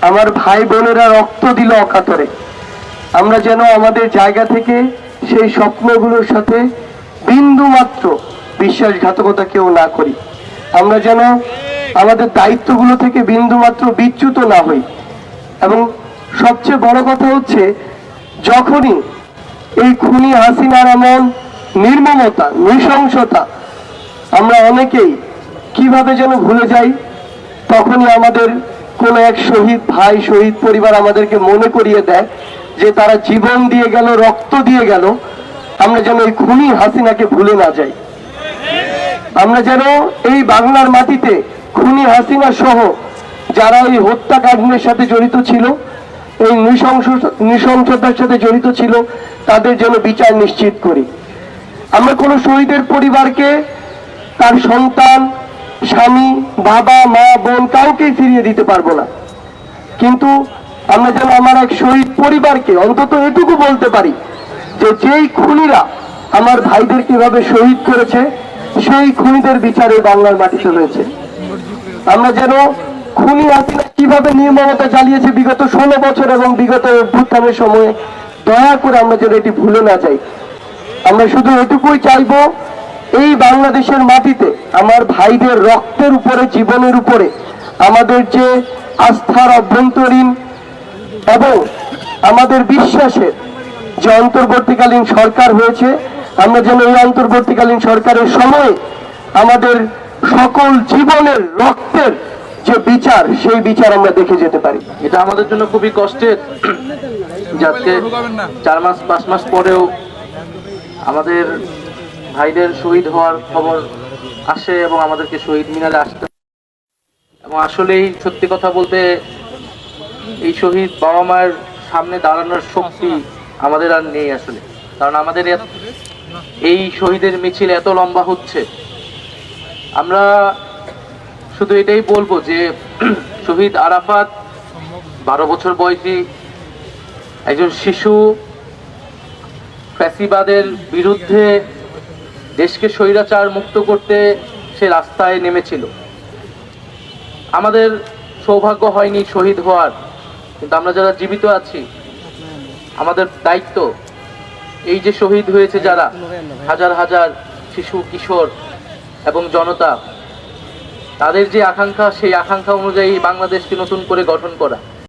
আমার ভাই বোনেরা রক্ত দিল অকাতরে। আমরা যেন আমাদের জায়গা থেকে সেই স্বপ্নগুলোর সাথে বিন্দু মাত্র বিশ্বাসঘাতকতা কেউ না করি। আমরা যেন আমাদের দায়িত্বগুলো থেকে বিন্দু মাত্র বিচ্যুত না হই। এবং সবচেয়ে বড় কথা হচ্ছে, যখনই এই খুনি হাসিনার এমন নির্মমতা, নৃশংসতা আমরা অনেকেই কিভাবে যেন ভুলে যাই, তখনই আমাদের কোন এক শহীদ ভাই, শহীদ পরিবার আমাদেরকে মনে করিয়ে দেয় যে তারা জীবন দিয়ে গেল, রক্ত দিয়ে গেল। আমরা যেন এই খুনি হাসিনাকে ভুলে না যাই। আমরা যেন এই বাংলার মাটিতে খুনি হাসিনা সহ যারা এই হত্যাকাণ্ডের সাথে জড়িত ছিল, এই নৃশংসতার সাথে জড়িত ছিল, তাদের যেন বিচার নিশ্চিত করি। আমরা কোনো শহীদের পরিবারকে তার সন্তান, স্বামী, বাবা, মা, বোন কাউকেই ফিরিয়ে দিতে পারবো না, কিন্তু আমরা যেন আমার এক শহীদ পরিবারকে অন্তত এটুকু বলতে পারি যে যেই খুনিরা আমার ভাইদের কিভাবে শহীদ করেছে, সেই খুনিদের বিচারে বাংলার মাটিতে রয়েছে। আমরা যেন খুনি হাসিনা কিভাবে নির্মমতা চালিয়েছে বিগত 16 বছর এবং বিগত অভ্যুত্থানের সময়ে, দয়া করে আমরা যেন এটি ভুলে না যাই। আমরা শুধু এটুকুই চাইবো, এই বাংলাদেশের মাটিতে আমার ভাইদের রক্তের উপরে, জীবনের উপরে আমাদের যে আস্থার অভ্যন্তরীণ এবং আমাদের বিশ্বাসের যে অন্তর্বর্তীকালীন সরকার হয়েছে, আমরা যেন এই অন্তর্বর্তীকালীন সরকারের সময় আমাদের সকল জীবনের রক্তের যে বিচার, সেই বিচার আমরা দেখে যেতে পারি। এটা আমাদের জন্য খুবই কষ্টের, যাতে 4 মাস 5 মাস পরেও আমাদের ভাইদের শহীদ হওয়ার খবর আসে এবং আমাদেরকে শহীদ মিনারে আসতে, এবং আসলেই সত্যি কথা বলতে এই শহীদ বাবা মায়ের সামনে দাঁড়ানোর শক্তি আমাদের আর নেই আসলে। কারণ আমাদের এই শহীদের মিছিল এত লম্বা হচ্ছে। আমরা শুধু এটাই বলবো যে শহীদ আরাফাত 12 বছর বয়সী একজন শিশু, ফ্যাসিবাদের বিরুদ্ধে দেশকে স্বৈরাচার মুক্ত করতে সে রাস্তায় নেমেছিল। আমাদের সৌভাগ্য হয়নি শহীদ হওয়ার, কিন্তু আমরা যারা জীবিত আছি, আমাদের দায়িত্ব এই যে শহীদ হয়েছে যারা, হাজার হাজার শিশু, কিশোর এবং জনতা, তাদের যে আকাঙ্ক্ষা, সেই আকাঙ্ক্ষা অনুযায়ী বাংলাদেশকে নতুন করে গঠন করা।